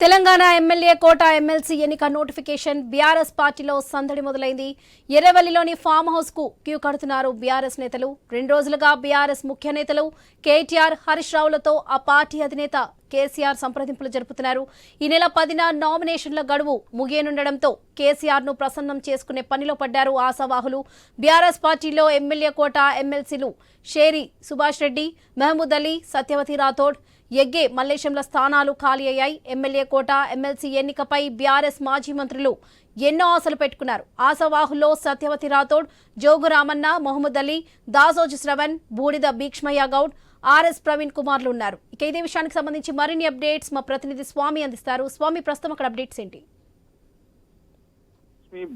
Telangana MLA కోట MLC ఎన్నిక notification BRS పార్టీలో సందడి మొదలైంది. ఎర్రవల్లిలోని ఫామ్ హౌస్ కు క్యూ కడుతున్నారు బీఆర్ఎస్ నేతలు. 2 రోజులుగా బీఆర్ఎస్ ముఖ్య నేతలు కేటీఆర్, హరీష్ రావులతో ఆ పార్టీ అధినేత కేసీఆర్ సంప్రదింపులు జరుపుతున్నారు. ఈ నెల 10న నామినేషన్ల గడువు ముగియనుండడంతో కేసీఆర్ ను ప్రసన్నం చేసుకునే పనిలో పడ్డారు ఆశావాహులు. బీఆర్ఎస్ పార్టీలో ఎమ్మెల్యే కోట ఎమ్మెల్సీలు షేరి సుభాష్ రెడ్డి, మహమూద్ అలీ, సత్యవతి రాథోడ్, ఎగ్గే మల్లేశంల స్థానాలు ఖాళీ అయ్యాయి. ఎమ్మెల్యే కోట ఎమ్మెల్సీ ఎన్నికపై బీఆర్ఎస్ మాజీ మంత్రులు ఎన్నో ఆశలు పెట్టుకున్నారు. ఆశావాహుల్లో సత్యవతి రాథోడ్, జోగు రామన్న, మహమూద్ అలీ, దాసోజు శ్రవణ్, బూడిద భీక్ష్మయ్య గౌడ్, ఆర్ఎస్ ప్రవీణ్ కుమార్లు ఉన్నారు. ఇక ఇదే విషయానికి సంబంధించి మరిన్ని అప్డేట్స్ మా ప్రతినిధి స్వామి అందిస్తారు. స్వామి, ప్రస్తుతం అక్కడ అప్డేట్స్ ఏంటి?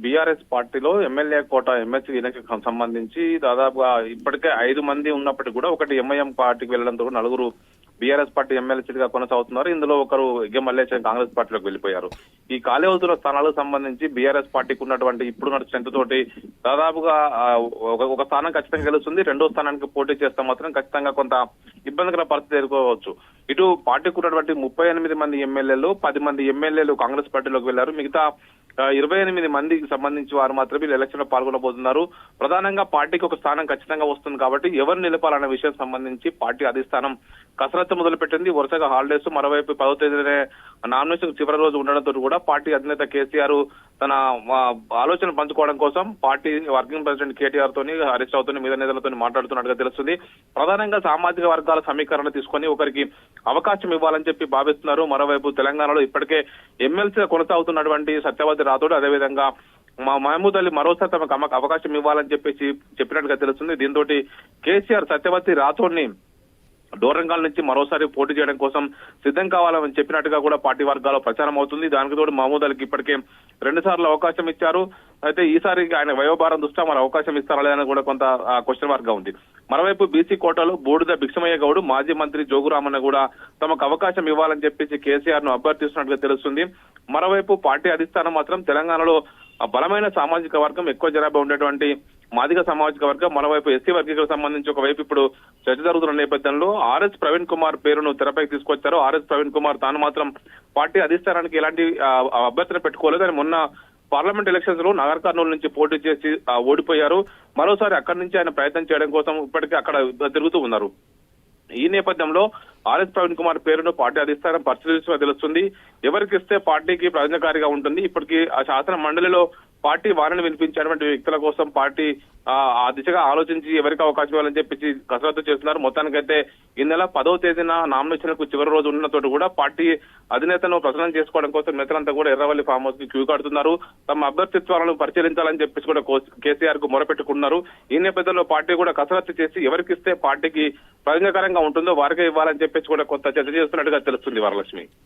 బీఆర్ఎస్ పార్టీలో ఎమ్మెల్యే కోట ఎమ్మెల్సీ ఎన్నికకు సంబంధించి దాదాపుగా ఇప్పటికే 5 మంది ఉన్నప్పటికీ కూడా ఒకటి ఎంఐఎం పార్టీకి వెళ్లడంతో 4 బీఆర్ఎస్ పార్టీ ఎమ్మెల్సీగా కొనసాగుతున్నారు. ఇందులో ఒకరు ఎగ్గే మల్లేశం కాంగ్రెస్ పార్టీలోకి వెళ్లిపోయారు. ఈ ఖాళీ అవుతున్న స్థానాలకు సంబంధించి బీఆర్ఎస్ పార్టీకి ఉన్నటువంటి ఇప్పుడున్న స్ట్రెంత్ తోటి దాదాపుగా ఒక స్థానం ఖచ్చితంగా గెలుస్తుంది. 2వ స్థానానికి పోటీ చేస్తే మాత్రం ఖచ్చితంగా కొంత ఇబ్బందికర పరిస్థితి ఎదుర్కోవచ్చు. ఇటు పార్టీకి ఉన్నటువంటి 38 మంది ఎమ్మెల్యేలు, 10 మంది ఎమ్మెల్యేలు కాంగ్రెస్ పార్టీలోకి వెళ్లారు. మిగతా 28 మందికి సంబంధించి వారు మాత్రమే ఎలక్షన్ లో పాల్గొనబోతున్నారు. ప్రధానంగా పార్టీకి ఒక స్థానం ఖచ్చితంగా వస్తుంది కాబట్టి ఎవరు నిలపాలన్న విషయం సంబంధించి పార్టీ అధిష్టానం కసరత్తు మొదలుపెట్టింది. వరుసగా హాలిడేస్, మరోవైపు 10వ తేదీనే నామినేషన్ చివరి రోజు ఉండడంతో కూడా పార్టీ అధినేత కేసీఆర్ తన ఆలోచన పంచుకోవడం కోసం పార్టీ వర్కింగ్ ప్రెసిడెంట్ కేటీఆర్ తోని, హరీష్ రావుతో, మీద నేతలతో మాట్లాడుతున్నట్టుగా తెలుస్తుంది. ప్రధానంగా సామాజిక వర్గాల సమీకరణ తీసుకొని ఒకరికి అవకాశం ఇవ్వాలని చెప్పి భావిస్తున్నారు. మరోవైపు తెలంగాణలో ఇప్పటికే ఎమ్మెల్సీగా కొనసాగుతున్నటువంటి సత్యవతి రాథోడ్, అదేవిధంగా మహమూద్ అలీ మరోసారి తమకు అవకాశం ఇవ్వాలని చెప్పినట్టుగా తెలుస్తుంది. దీంతో కేసీఆర్ సత్యవతి రాథోడ్ ని డోరంగాల్ నుంచి మరోసారి పోటీ చేయడం కోసం సిద్ధం కావాలని చెప్పినట్టుగా కూడా పార్టీ వర్గాల్లో ప్రచారం అవుతుంది. దానికి తోడు మహమూద్ అలీకి ఇప్పటికే 2 సార్లు అవకాశం ఇచ్చారు. అయితే ఈసారి ఆయన వయోభారం దృష్ట్యా మరి అవకాశం ఇస్తారా లేదని కూడా కొంత క్వశ్చన్ మార్క్ గా ఉంది. మరోవైపు బీసీ కోటాలో బూడిద భీక్ష్మయ్య గౌడ్, మాజీ మంత్రి జోగు రామన్న కూడా తమకు అవకాశం ఇవ్వాలని చెప్పేసి కేసీఆర్ ను అభ్యర్థిస్తున్నట్టుగా తెలుస్తుంది. మరోవైపు పార్టీ అధిష్టానం మాత్రం తెలంగాణలో బలమైన సామాజిక వర్గం, ఎక్కువ జనాభా ఉండేటువంటి మాదిగ సామాజిక వర్గం, మరోవైపు ఎస్సీ వర్గీకరణకు సంబంధించి ఒకవైపు ఇప్పుడు చర్చ జరుగుతున్న నేపథ్యంలో ఆర్ఎస్ ప్రవీణ్ కుమార్ పేరును తెరపైకి తీసుకొచ్చారు. ఆర్ఎస్ ప్రవీణ్ కుమార్ తాను మాత్రం పార్టీ అధిష్టానానికి ఎలాంటి అభ్యర్థన పెట్టుకోలేదు. అని మొన్న పార్లమెంట్ ఎలక్షన్స్ లో నగర్ కర్నూలు నుంచి పోటీ చేసి ఓడిపోయారు. మరోసారి అక్కడి నుంచి ఆయన ప్రయత్నం చేయడం కోసం ఇప్పటికే అక్కడ తిరుగుతూ ఉన్నారు. ఈ నేపథ్యంలో ఆర్ఎస్ ప్రవీణ్ కుమార్ పేరును పార్టీ అధిష్టానం పరిశీలించగా తెలుస్తుంది. ఎవరికి ఇస్తే పార్టీకి ప్రయోజనకారిగా ఉంటుంది. ఇప్పటికీ ఆ శాసన మండలిలో పార్టీ వారిని వినిపించేటువంటి వ్యక్తుల కోసం పార్టీ ఆ దిశగా ఆలోచించి ఎవరికి అవకాశం ఇవ్వాలని చెప్పి కసరత్తు చేస్తున్నారు. మొత్తానికైతే ఈ నెల 10వ తేదీన నామినేషన్లకు చివరి రోజు ఉన్నతోటి కూడా పార్టీ అధినేతను ప్రసన్నం చేసుకోవడం కోసం నేతలంతా కూడా ఎర్రవల్లి ఫామ్ హౌస్ కి క్యూ కడుతున్నారు. తమ అభ్యర్థిత్వాలను పరిశీలించాలని చెప్పేసి కూడా కేసీఆర్ కు మొరపెట్టుకున్నారు. ఈ నేపథ్యంలో పార్టీ కూడా కసరత్తు చేసి ఎవరికి ఇస్తే పార్టీకి ప్రయోజనకరంగా ఉంటుందో వారికే ఇవ్వాలని చెప్పేసి కూడా కొంత చర్చ చేస్తున్నట్టుగా తెలుస్తుంది. వరలక్ష్మి.